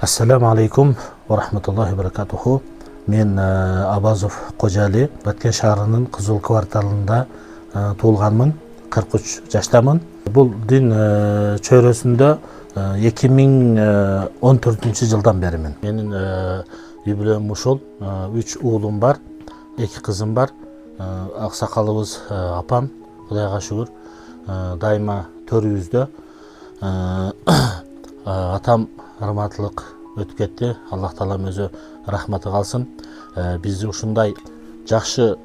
Assalamu alaikum wa rahmatullahi wa barakatuhu. Men Abazov Qojali, Batken шаарынын Кызыл кварталында туулганмын. 43 жаштамын. Бул дин чөйрөсүндө 2014 жылдан беримин. Менин юбилеюм ушул. 3 уулум бар, 2 кызым бар. Аксакалыбыз апам, Кудайга шүгүр, дайыма төрүбүздө. Атам rahmatlık ötüp ketти. Allah Taala өзү рахматы калсын. Бизди ушундай жакшы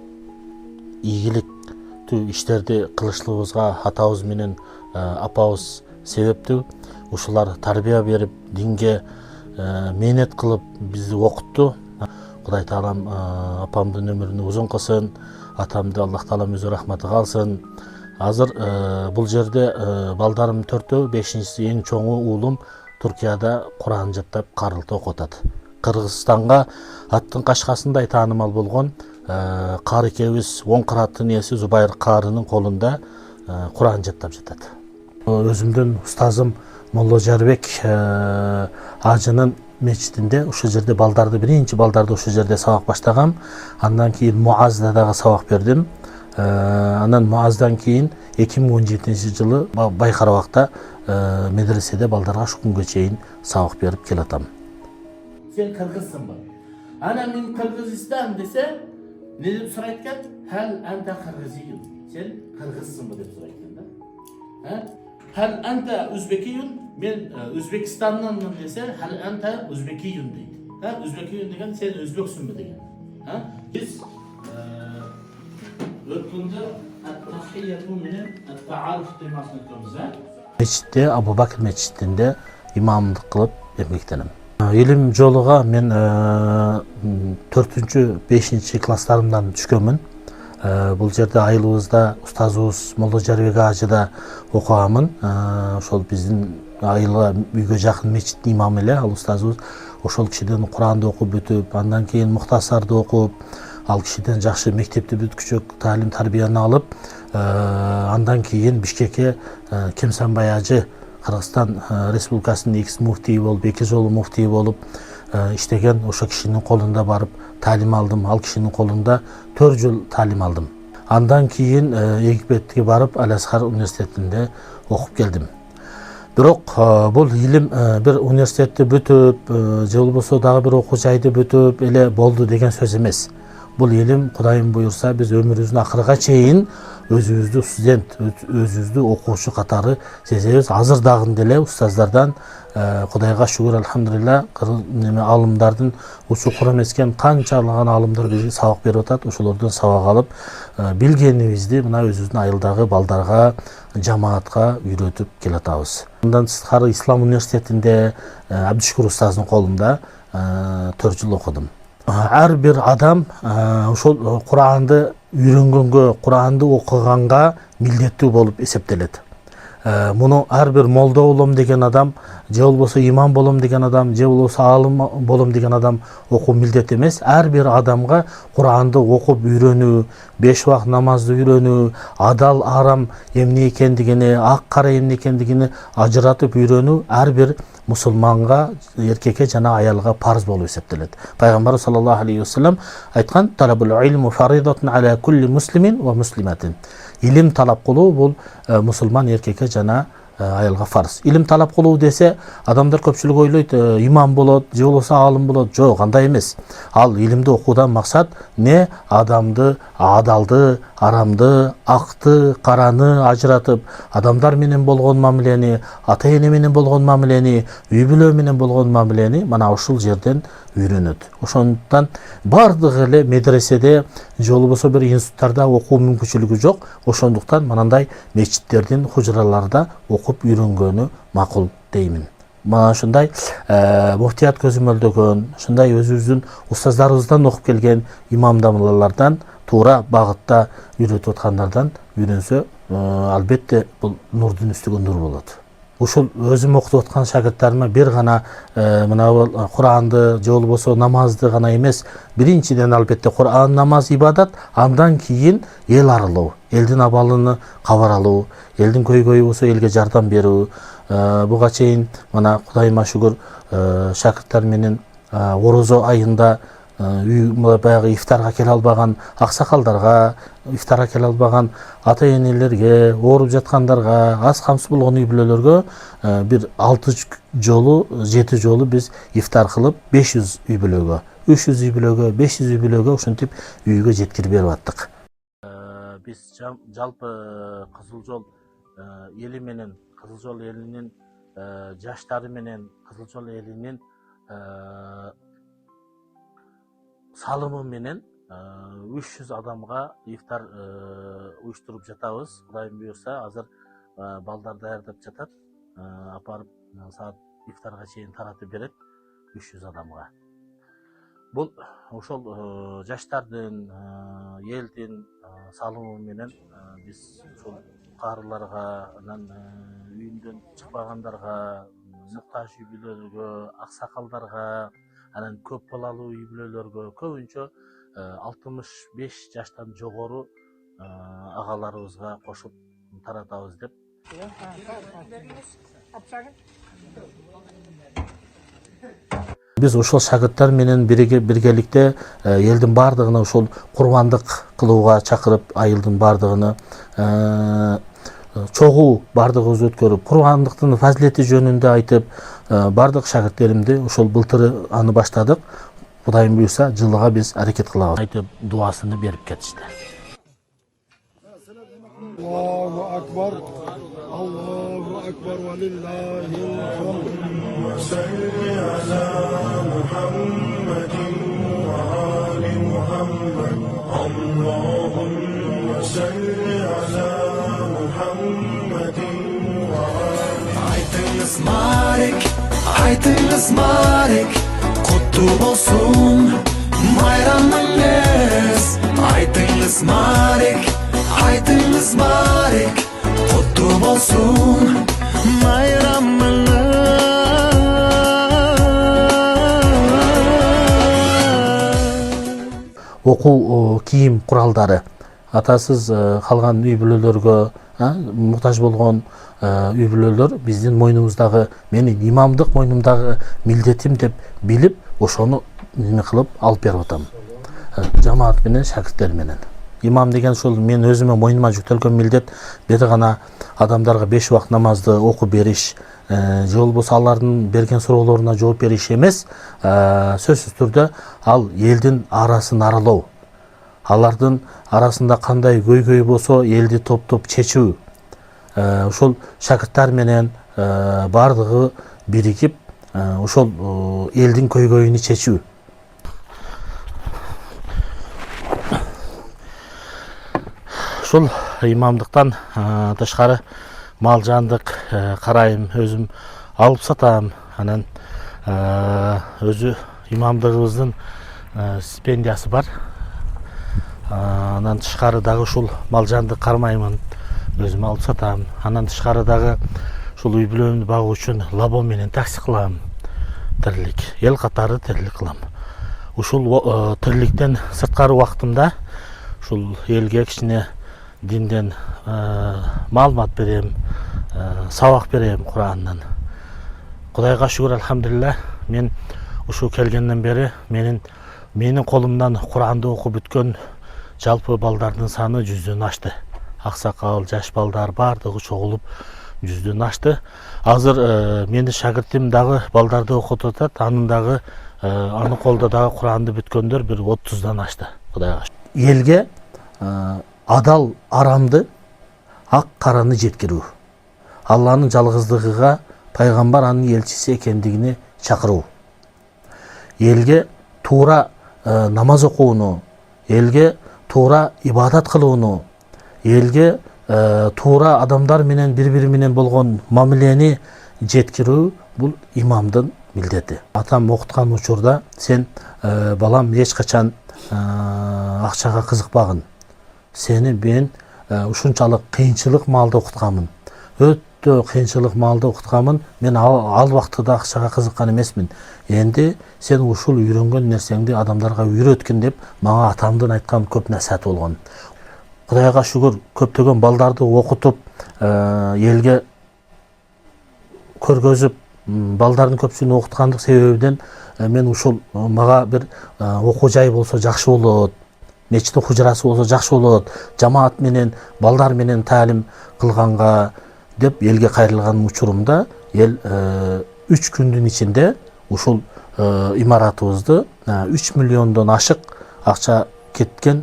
ийгиликтүү иштерди кылышлыгыбызга атабыз менен апабыз себептүү. Ушулар тарбия берип, динге мээнет кылып бизди окутту. Кудай Таалам апамдын өмүрүн узун кылсын, атамды Аллах Таалам өзү рахматы калсын. Азыр бул жерде балдарым 4-төө, 5-инчиси эң чоңу уулум Түркияда Куран жаттап, карылты окутат. Кыргызстанга аттын кашкасындай таанымал болгон кары экебиз оң кыраттын ээси Зубайыр карынын колунда Куран жаттап жатат. Өзүмдүн устазым Молла Жарбек ажынын мечитинде ушул жерде биринчи балдарды ушул жерде сабак баштагам. Андан кийин Муазда дагы сабак бердим. Анан Муаздан кийин 2017-жылы Байкарабакта медреседе балдарга ушул күнгө чейин сабак берип келатам. Sen Kırgızsınбы? Ana men Kırgızistan dese ne deb suraytgan? Hal anta Kırgıziyun. Sen Kırgızsınбы deb suraytgan da. Hal anta Özbekiyun? Men Özbekistandanman dese hal anta Özbekiyun deydi. Özbekiyun degen sen Özbeksünbü degen. Biz ötkündө at-tahiyyatu menen at-ta'aruf temasını ötkündüz. Мечитте, Абу Бакр мечитинде имамдык кылып эмгектенем. Илим жолуга мен 4-5 класстарымдан түшкөнмүн. Бул жерде айылыбызда устазыбыз Молла Жарбек ажыда окугамын. Ошол биздин айылга үйгө жакын мечиттин имамы эле ал устазыбыз. Ошол кишиден Куранды окуп бүтүп, андан кийин Мухтасарды окуп, ал кишиден жакшы мектепти бүткүчө таалим тарбияны алып, андан кийин Бишкекке Кемсанбай ажы Кыргызстан Республикасынын экс муфтийи болуп, 2 жолу муфтий болуп иштеген. Ошо кишинин колунда барып таалим алдым. Ал кишинин колунда 4 жыл таалим алдым. Андан кийин Египетке барып Ал-Азхар университетинде окуп келдим. Бирок бул илим бир университетти бүтүп, же болбосо дагы бир окуу жайды бүтүп эле болду деген сөз эмес. Бул илим Кудайым буйрса биз өмүрүбүздүн акырга чейин өзүбүздү студент, өзүбүздү окуучу катары сезебиз. Азыр дагы деле устаздардан Кудайга шүгүр, алхамдулилла, алымдардын учу кура эмескен канчалаган алымдар бизге сабак берип атат. Ошолордон сабак алып, билгенибизди мына өзүбүздүн айылдагы балдарга, жамаатка үйрөтүп келатабыз. Андан тышкары Ислам университетинде Абдышкур устаздын колунда 4 жыл окудум. Ар бир адам ошол Куранды үйрөнгөнгө, Куранды окуганга милдеттүү болуп эсептелет. Муну ар бир молдо болом деген адам, же болбосо имам болом деген адам, же болбосо алым болом деген адам окуу милдет эмес. Ар бир адамга Куранды окуп үйрөнүү, 5 убак намазды үйрөнүү, адал арам эмне экендигини, ак кара эмне экендигини ажыратып үйрөнүү ар бир мусулманга, эркекке жана аялга парыз болуп эсептелет. Пайгамбар саллаллаху алейхи ва саллям айткан: "Талабул илми фаридатун аля кулли муслимин ва муслиматин." Илим талап кылуу бул мусулман эркекке жана аялга фарз. Илим талап кылуу десе, адамдар көпчүлүк ойлойт, имам болот, же болбосо алым болот. Жок, андай эмес. Ал илимди окуудан максат не адамды, адалды, арамды, акты, караны ажыратып, адамдар менен болгон мамилени, ата эне менен болгон мамилени, үй бүлө менен болгон мамилени мана ушул жерден үйрөнөт. Ошондуктан бардыгы эле медреседе же болбосо бир институттарда окуу мүмкүнчүлүгү жок. Ошондуктан мынандай мечиттердин, хужраларда окуп үйрөнгөнү макул деймин. Мана ушундай муфтият көзөмөлдөгөн, ушундай өзүбүздүн устаздарыбыздан окуп келген имамдамалардан, туура багытта үйрөтүп аткандардан үйрөнсө, албетте бул нурдун үстүгө нур болот. Ушул өзүм окутуп аткан шакырттарыма бир гана мына Куранды же болбосо намазды гана эмес, биринчиден албетте Куран, намаз, ибадат, андан кийин эл аралоо, элдин абалын кабар алуу, элдин көйгөйү болсо элге жардам берүү, буга чейин мына Кудайыма шүгүр шакырттар менен орозо айында баягы ифтарга келе албаган аксакалдарга, ифтарга келе албаган ата энелерге, ооруп жаткандарга, аз камсыз болгон үй бүлөлөргө бир 6 жолу, 7 жолу биз ифтар кылып 500 үй бүлөгө, 300 үй бүлөгө, 500 үй бүлөгө ушинтип үйгө жеткирип берип аттык. Биз жалпы Кызыл Жол эли менен, Кызыл Жол элинин жаштары менен, Кызыл Жол элинин салымы менен 300 адамга ифтар уюштуруп жатабыз. Кудайым буйрса, азыр балдар даярдап жатат. Апарып саат ифтарга чейин таратып берет 300 адамга. Бул ошол жаштардын, элдин салымы менен биз ушул каарыларга, анан үйүндөн чыкпагандарга, муктаж үй бүлөлөргө, аксакалдарга, анан көп балалуу үй бүлөлөргө, көбүнчө 65 жаштан жогору агаларыбызга кошуп таратабыз деп. Биз ошол шагырттар менен биргеликте элдин бардыгына ошол курбандык кылууга чакырып, айылдын бардыгына чогуу бардыгыбыз өткөрүп, курбандыктын фазилети жөнүндө айтып, бардык шагырттеримди ошол былтыр аны баштадык. Кудайым буйрса, жылыга биз аракет кылабыз. Айтып, дуасыны берип кетишти. Allahu akbar. Allahu akbar ve lillahil hamd. Salli ala Muhammedin ve ali Muhammed. Allahümme salli ala Muhammedin ve ali. Aytыңыз Марик, aytыңыз Марик, kutlu olsun bayramınız. Aytыңыз Марик, aytыңыз Марик, kutlu olsun bayramınız. Окуу кийим куралдары атасыз калган үй бүлөлөргө, муктаж болгон үй бүлөлөр биздин мойнубуздагы, менин имамдык мойнумдагы милдетим деп билип, ошону неме кылып алып берип атам. Жамаат менен, шакирттер менен. Имам деген ушул мен өзүмө мойнума жүктөлгөн милдет, бери гана адамдарга 5 убакыт намазды окуп бериш, же болбосо алардын берген суроолоруна жооп бериш эмес, сөзсүз түрдө ал элдин арасын аралоо. Алардын арасында кандай көйгөй болсо элди топтоп чечүү. Ошол шакырттар менен бардыгы биригип, ошол элдин көйгөйүн чечүү. Ушул имамдыктан тышкары мал жандык карайым, өзүм алып сатам. Анан өзү имамдыгыбыздын стипендиясы бар. Анан тышкары дагы ушул мал жандык кармаймын, өзүм алып сатам. Анан тышкары дагы ушул үй бүлөмдү багуу үчүн лабо менен такси кылам. Тирлик, эл катары тирлик кылам. Ушул тирликтен сырткары убактымда ушул элге кичине динден маалымат берем, сабак берем Курандан. Кудайга шүгүр, алхамдулилля, мен ушу келгенден бери менин колумдан Куранды окуп бүткөн жалпы балдардын саны 100дөн ашты. Аксакал, жаш балдар бардыгы чогулуп 100дөн ашты. Азыр менин шагиртим дагы балдарды окутуп атат, анын дагы аны колдо дагы Куранды бүткөндөр бир 30дан ашты. Кудайга. Элге адал арамды, ак караны жеткирүү. Алланын жалгыздыгыга, пайгамбар анын элчиси экендигине чакыруу. Элге туура намаз окууну, элге туура ибадат кылууну, элге туура адамдар менен бири-бири менен болгон мамилени жеткирүү бул имамдын милдети. Атам окуткан учурда сен балам эч качан акчага кызыкпагын. Сени мен ушунчалык кыйынчылык маалда окутканмын. Өтө кыйынчылык маалда окутканмын. Мен ал убактыда акчага кызыккан эмесмин. Энди сен ушул үйрөнгөн нерсеңди адамдарга үйрөткүн деп мага атамдын айткан көп насихаты болгон. Кудайга шүгүр, көптөгөн балдарды окутуп, элге көргөзүп балдардын көпчүлүгүн окуткандык себебинен мен ушул мага бир окуу жай болсо жакшы болот, мечиттин хужурасы болсо жакшы болот, жамаат менен балдар менен таалим кылганга деп элге кайрылган учурумда эл 3 күндүн ичинде ушул имаратыбызды 3 миллиондон ашык акча кеткен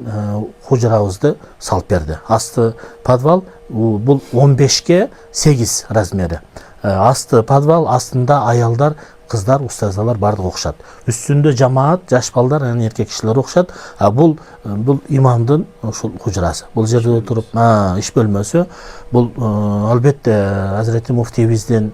хужурабызды салып берди. Асты подвал бул 15ке 8 размери. Асты подвал, астында аялдар, кыздар, устазалар бардыгы окушат. Үстүндө жамаат, жаш балдар, эркек кишилер окушат. Бул имамдын ушул хужурасы. Бул жерде отуруп иш бөлмөсү. Бул албетте Азирети муфтийибиздин,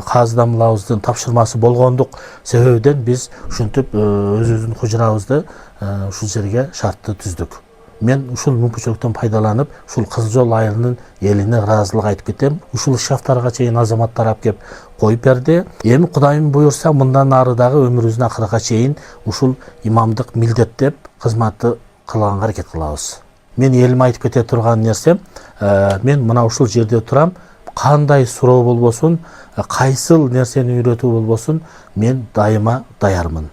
Казы дамлабыздын тапшырмасы болгондук себебинен биз ушинтип өзүбүздүн хужурабызды ушул жерге шартты түздүк. Мен ушул мүмкүнчүлүктөн пайдаланып, ушул Кызыл Жол айылынын элине ыраазылык айтып кетем. Ушул шафтарга чейин азамат тарап кеп коюп берди. Эми Кудайым буйрса, мындан ары дагы өмүрүбүздүн акырына чейин ушул имамдык милдеттеп кызматты кылганга аракет кылабыз. Мен элиме айтып кете турган нерсем, мен мына ушул жерде турам, кандай суроо болбосун, кайсыл нерсени үйрөтүү болбосун, мен дайыма даярмын.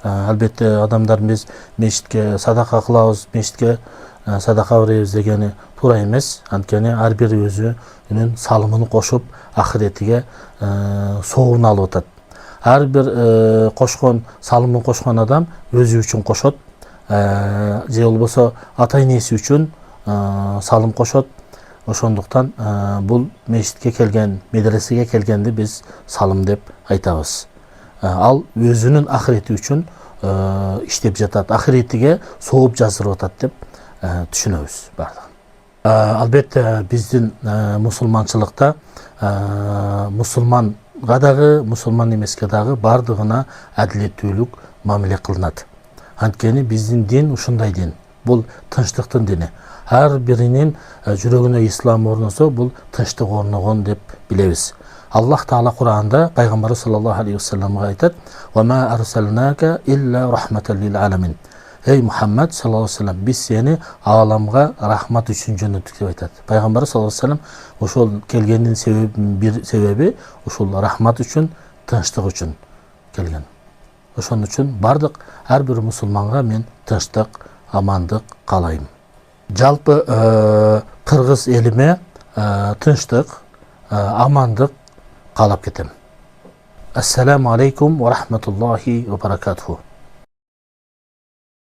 Албетте адамдар биз мечитке садака кылабыз, мечитке садака беребиз дегени туура эмес. Анткени ар бири өзүнүн салымын кошуп, ахиретиге соогун алып атат. Ар бир кошкон, салымын кошкон адам өзү үчүн кошот, же болбосо ата энеси үчүн салым кошот. Ошондуктан бул мечитке келген, медресеге келгенди биз салым деп айтабыз. Ал өзүнүн ахирети үчүн иштеп жатат, ахиретиге сооп жаздырып атат деп түшүнөбүз бардыгын. Албетте биздин мусулманчылыкта мусулманга дагы, мусулман эмеске дагы бардыгына адилеттүүлүк мамиле кылынат. Анткени биздин дин ушундай дин. Бул тынчтыктын дини. Ар биринин жүрөгүнө ислам орносо, бул тынчтык орногон деп билебиз. Аллах Таала Кур'анда пайгамбары саллаллаху алейхи вассаламга айтат: "Ва ма арсалнака илля рахматан лил аламин." Эй Мухаммад саллаллаху алейхи вассалам, биз сени ааламга рахмат үчүн жөнөттүк деп айтат. Пайгамбар саллаллаху алейхи вассалам ошол келгендин бир себеби ушул рахмат үчүн, тынчтык үчүн келген. Ошон үчүн бардык ар бир мусулманга мен тынчтык, амандык каалайм. Жалпы кыргыз элиме тынчтык, амандык каалап кетем. Ассаламу алейкум ва рахматуллахи ва баракатуху.